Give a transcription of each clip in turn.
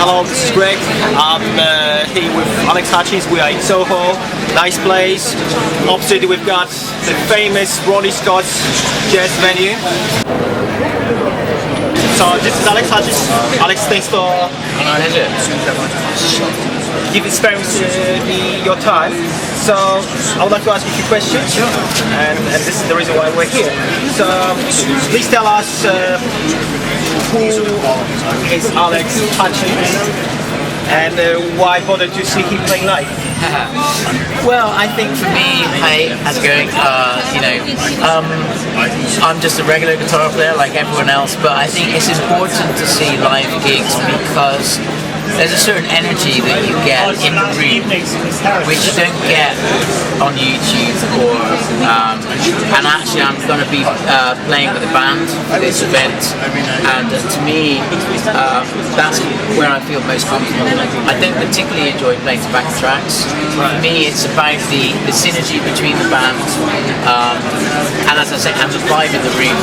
Hello, this is Greg. I'm here with Alex Hutchings. We are in Soho, nice place. Opposite we've got the famous Ronnie Scott's jazz venue. So this is Alex Hutchings. Alex, thanks for sparing me your time. So I would like to ask you a few questions, and this is the reason why we're here. So please tell us who is Alex Hutchings and why bother to see him playing live? Well, I think for me, hey, how's it going? I'm just a regular guitar player like everyone else, but I think it's important to see live gigs because there's a certain energy that you get in the room which you don't get on YouTube or and actually I'm going to be playing with a band for this event, and to me that's where I feel most comfortable. I don't particularly enjoy playing tobacco tracks. For me it's about the synergy between the band and as I say, and the vibe in the room.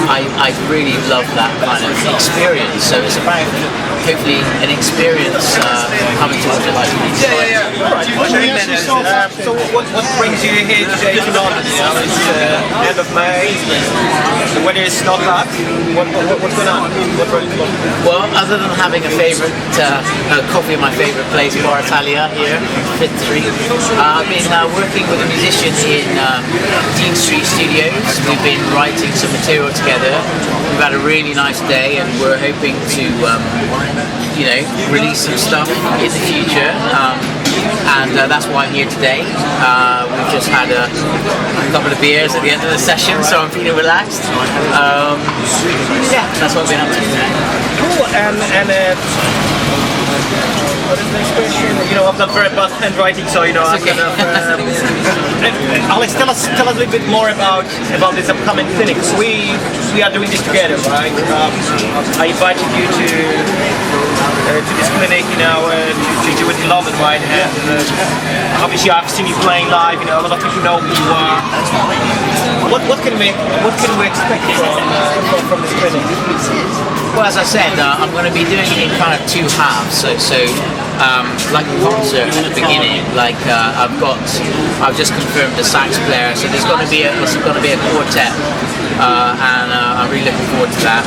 I really love that kind of experience, so it's about hopefully an experience coming to watch it live. Alright, so what brings you here today to London? You know, it's end of May, the weather is not bad. What's going on? Well, other than having a favourite coffee at my favourite place, Bar Italia here, 5th Street, I've been working with a musician in Dean Street Studios. We've been writing some material together. We've had a really nice day and we're hoping to release some stuff in the future, and that's why I'm here today. We've just had a couple of beers at the end of the session, so I'm feeling relaxed. Yeah, that's what I've been up to today. Cool, and what is the next question? I'm not very bad handwriting, so I'm okay. Alex, tell us a little bit more about this upcoming clinic. We are doing this together, right? I invited you to this clinic, to do it in London, right? And obviously, I've seen you playing live. A lot of people know who you are. What can we expect from this clinic? Well, as I said, I'm going to be doing it in kind of two halves. So like a concert at the beginning, I've just confirmed a sax player, so there's going to be a quartet, and I'm really looking forward to that.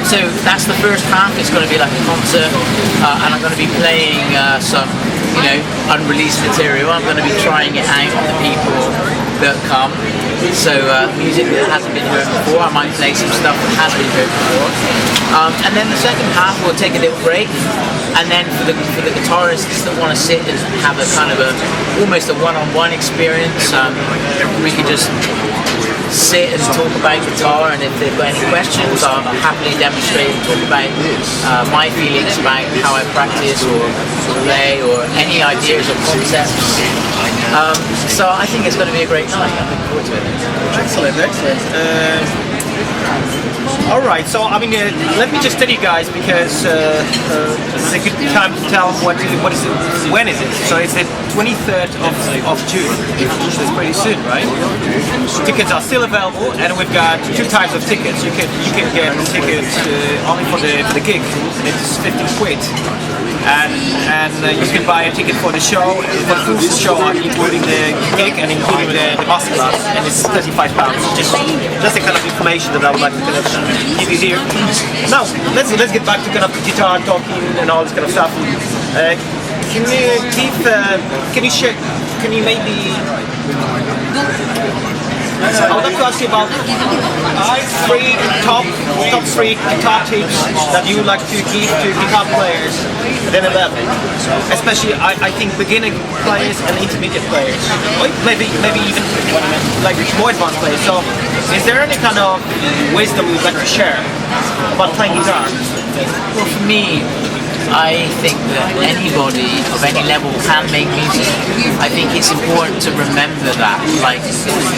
So that's the first half. It's going to be like a concert, and I'm going to be playing some unreleased material. I'm going to be trying it out on the people that come. So music that hasn't been heard before. I might play some stuff that has been heard before. And then the second half we'll take a little break, and then for the guitarists that want to sit and have a kind of almost a one-on-one experience, we could just sit and talk about guitar, and if they've got any questions I'll happily demonstrate and talk about my feelings about how I practice or play, or any ideas or concepts. So I think it's going to be a great night. I'm looking forward to it. Excellent. Alright, so let me just tell you guys, because it's a good time to tell when is it. So it's the 23rd of June, which is pretty soon, right? Tickets are still available, and we've got two types of tickets. You can get tickets only for the gig, and it's 15 quid. And you can buy a ticket for the show, for the full show, including the gig and including the masterclass, and it's £35. Just the kind of information that I would like to kind of give you here. Now, let's get back to kind of guitar talking and all this kind of stuff. Can you share? Can you maybe? I would like to ask you about top three guitar tips that you would like to give to guitar players at any level, especially I think beginner players and intermediate players, or maybe even like more advanced players. So, is there any kind of wisdom you'd like to share about playing guitar? Well, for me, I think that anybody of any level can make music. I think it's important to remember that. Like,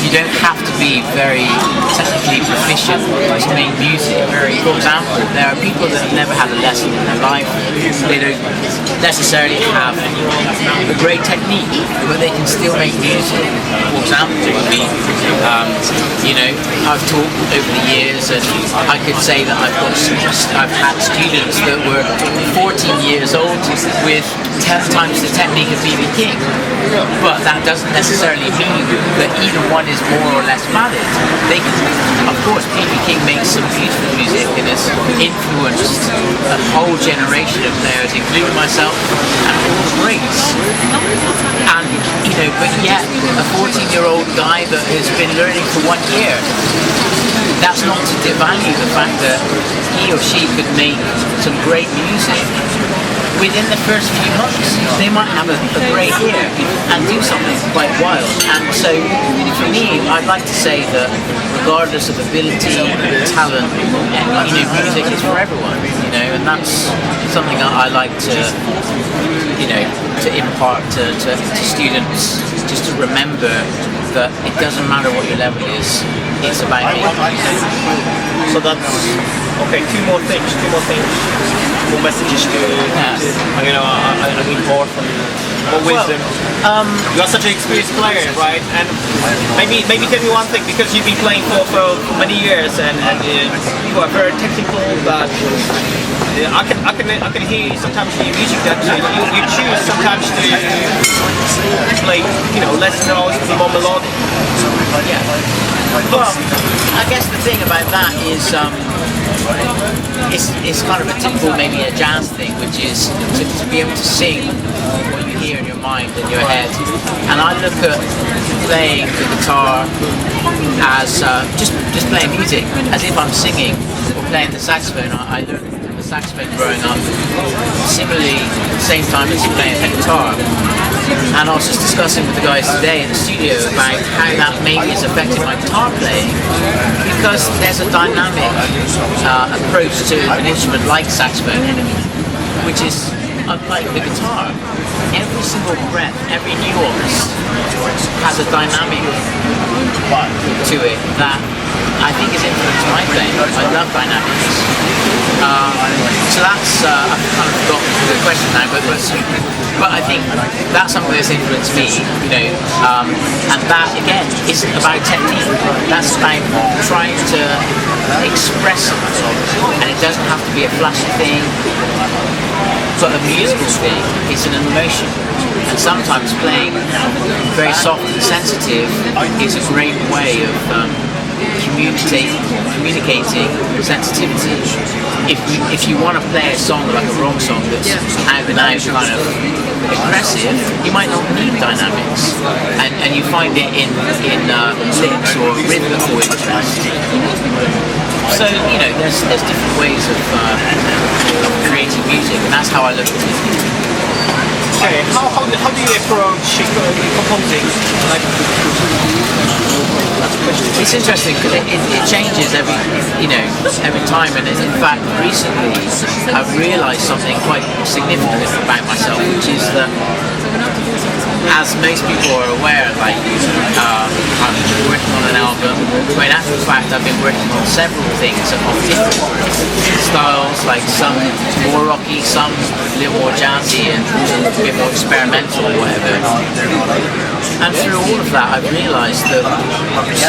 you don't have to be very technically proficient to make music. For example, there are people that have never had a lesson in their life. They don't necessarily have a great technique, but they can still make music. For example, I mean, you know, I've taught over the years, and I could say that I've had students that were 14 years old with 10 times the technique of B.B. King, but that doesn't necessarily mean that either one is more or less valid. They can, of course, B.B. King makes some beautiful music and has influenced a whole generation of players, including myself, and all the greats. And you know, but yet a 14-year-old guy that has been learning for 1 year, that's not to devalue the fact that he or she could make some great music. Within the first few months, they might have a great year and do something quite wild. And so, for me, I'd like to say that regardless of ability, talent, you know, music is for everyone. You know, and that's something I like to, you know, to impart to students, just to remember that it doesn't matter what your level is. It's about making music. So that's okay. Two more things. More messages to you know, I mean, more from more wisdom. You are such an experienced player, right? And maybe tell me one thing, because you've been playing for many years, and you are very technical, but I can hear sometimes in your music that you choose sometimes to play, you know, less notes, more melodic. Yeah. Well, I guess the thing about that is it's kind of a typical, maybe a jazz thing, which is to be able to sing what you hear in your mind and your head. And I look at playing the guitar as just playing music, as if I'm singing, or playing the saxophone. I learned the saxophone growing up, similarly at the same time as playing the guitar. And I was just discussing with the guys today in the studio about how that maybe has affected my guitar playing, because there's a dynamic approach to an instrument like saxophone, which is unlike the guitar. Every single breath, every nuance has a dynamic to it that I think has influenced my playing. I love dynamics. So that's, I've kind of forgotten the question now, but I think that's something that's influenced me, you know, and that again isn't about technique. That's about trying to express something, and it doesn't have to be a flashy thing, but a musical thing. It's an emotion, and sometimes playing very soft and sensitive is a great way of communicating sensitivity. If you want to play a song like a rock song that's out and out kind of aggressive, you might not need dynamics, and you find it in licks or rhythmical interest. So you know, there's different ways of creating music, and that's how I look at it. Okay, how do you approach composing? Like, it's interesting because it changes every time, and in fact recently I've realised something quite significant about myself, which is that, as most people are aware, like I'm working on an album, but in actual fact I've been working on several things of different styles, like some more rocky, some a little more jazzy and a bit more experimental or whatever. And through all of that I've realised that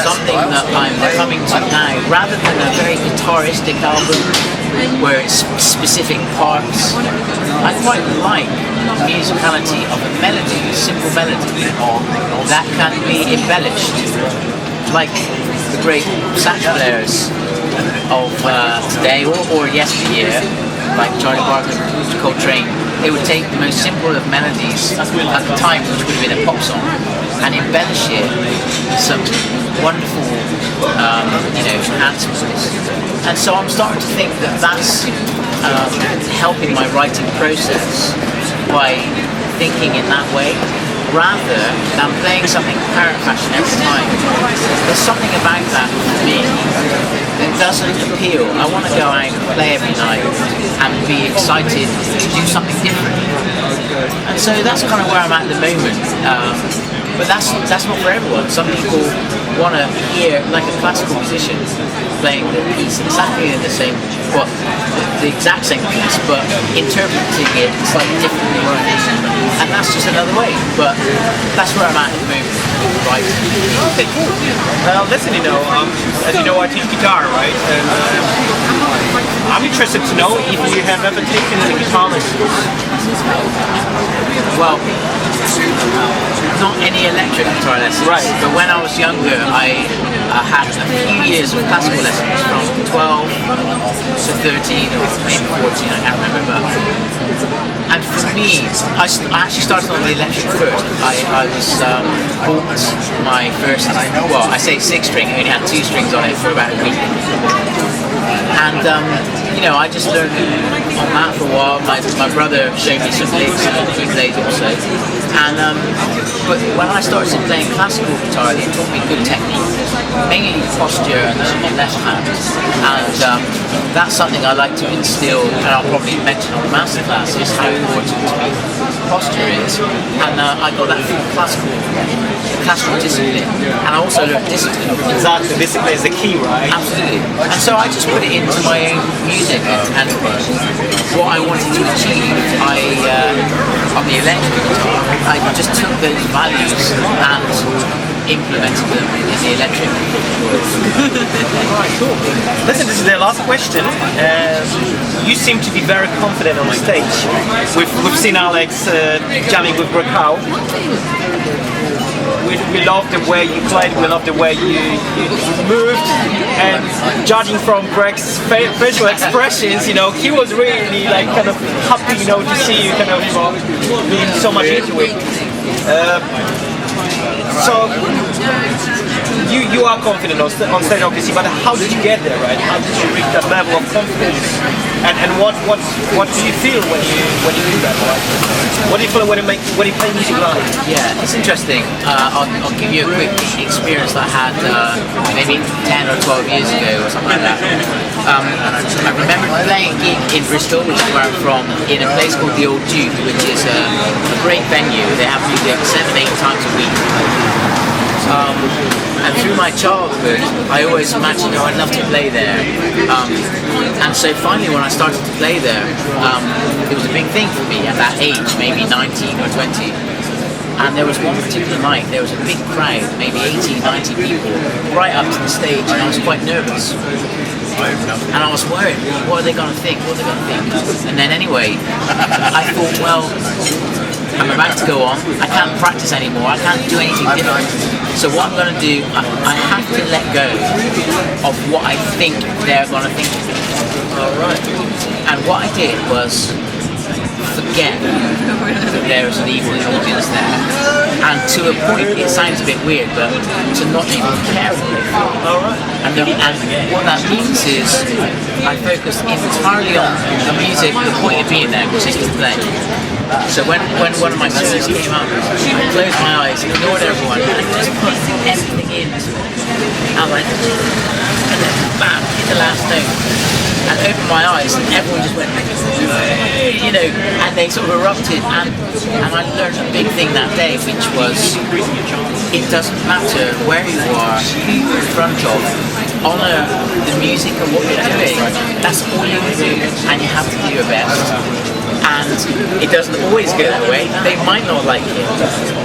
something that I'm coming to now, rather than a very guitaristic album where it's specific parts, I quite like the musicality of a melody, a simple melody that can be embellished, like the great sax players of today or yesteryear, like Charlie Parker, Coltrane. They would take the most simple of melodies at the time, which would have been a pop song, and embellish it with some wonderful, enhancements. And so I'm starting to think that that's helping my writing process by thinking in that way. rather than playing something parrot fashion every time. There's something about that for me that doesn't appeal. I want to go out and play every night and be excited to do something different. And so that's kind of where I'm at the moment. But that's not for everyone. Some people want to hear like a classical musician playing the piece exactly in the same, well, the exact same piece, but interpreting it slightly differently. And that's just another way. But that's where I'm at the moment. Right. Well, listen, as you know, I teach guitar, right? And I'm interested to know if you have ever taken any guitar lessons. Well, not any electric guitar lessons, right? But when I was younger, I had a few years of classical lessons from 12 to 13 or maybe 14, I can't remember. And for me, I actually started on the electric first. I was bought my first, well, I say 6-string, it only had 2 strings on it for about a week. And I just learned on that for a while. My brother showed me some licks and he plays also. And but when I started playing classical guitar, they taught me good technique, mainly posture and the left hand. And that's something I like to instill, and I'll probably mention on the masterclass, is how important to me posture is. And I got that from classical discipline, and I also learned discipline. Exactly, discipline is the key, right? Absolutely. And so I just put it into my own music, and what I wanted to achieve, on the electric guitar, I just took those values and implemented them in the electric world. Alright, cool. Listen, this is the last question. You seem to be very confident on stage. We've seen Alex jamming with Rakau. We love the way you played, we love the way you moved, and judging from Greg's facial expressions, he was really like kind of happy, to see you kind of being so much into it. So you are confident on stage, obviously, but how did you get there, right? How did you reach that level of confidence? And what do you feel when you do that? Right? What do you feel when you play music live? Yeah, it's interesting. I'll give you a quick experience that I had maybe 10 or 12 years ago or something like that. I remember playing a gig in Bristol, which is where I'm from, in a place called the Old Duke, which is a great venue. They have music 7-8 times a week. And through my childhood, I always imagined, I'd love to play there. And so finally, when I started to play there, it was a big thing for me at that age, maybe 19 or 20. And there was one particular night, there was a big crowd, maybe 80, 90 people, right up to the stage, and I was quite nervous. And I was worried, what are they going to think? What are they going to think? And then anyway, I thought, well, I'm about to go on, I can't practice anymore, I can't do anything different. So what I'm going to do, I have to let go of what I think they're going to think of me. Alright. And what I did was forget that there was an evening audience there. And to a point, it sounds a bit weird, but to not even care what they feel. Alright. And what that means is I focused entirely on the music, the point of being there, which is to play. So when one of my students came up, I closed my eyes, ignored everyone, and I just put everything into it. I went, and then bam, hit the last note. And opened my eyes, and everyone just went, and they sort of erupted. And I learned a big thing that day, which was, it doesn't matter where you are, who you're in front of, honour the music and what you're doing. That's all you can do, and you have to do your best. And it doesn't always go that way. They might not like it,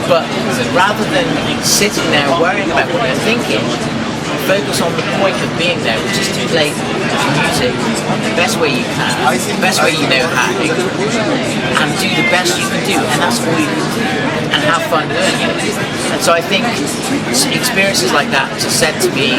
but rather than sitting there worrying about what they're thinking, focus on the point of being there, which is to play music the best way you can, the best way you know how, and do the best you can do, and that's all you can do, and have fun doing it. And so I think experiences like that just said to me,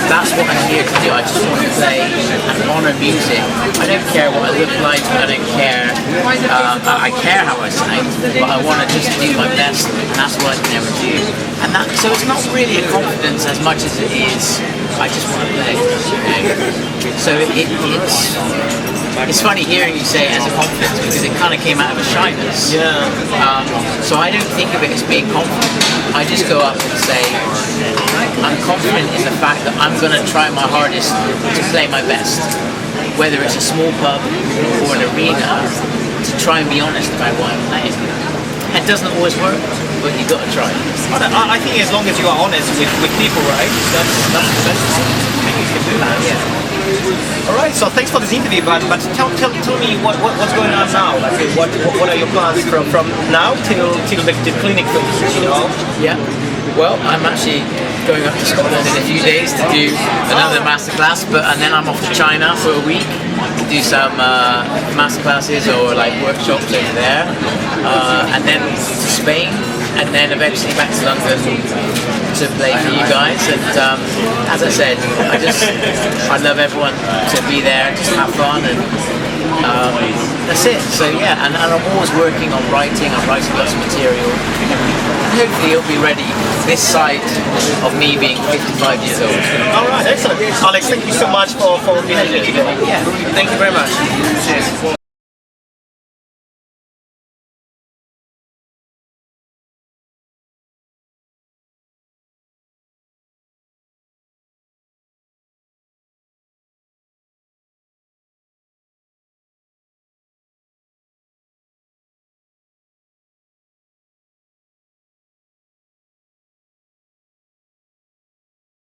that's what I'm here to do. I just want to play and honour music. I don't care what I look like, I don't care, I care how I sound, but I want to just do my best, and that's what I can ever do. And so it's not really a confidence as much as it is, I just want to play. So it's funny hearing you say it as a confidence because it kind of came out of a shyness. Yeah. So I don't think of it as being confident. I just go up and say, I'm confident in the fact that I'm going to try my hardest to play my best. Whether it's a small pub or an arena, to try and be honest about why I'm playing. It doesn't always work, but you've got to try. I think as long as you are honest with people, right? That's the best thing. I think you can do that. Yeah. All right. So thanks for this interview, but tell me what's going on now. Like what are your plans from now till the clinic finishes? You know? Yeah. Well, I'm actually going up to Scotland in a few days to do another masterclass, and then I'm off to China for a week to do some masterclasses or like workshops over there, and then to Spain, and then eventually back to London to play for you guys. And as I said, I love everyone to be there, just have fun, and that's it. So yeah, and I'm always working on writing. I'm writing lots of material. Hopefully it'll be ready this side of me being 55 years old. All right, excellent. Alex, thank you so much for being here today. Yeah. Thank you very much. Cheers.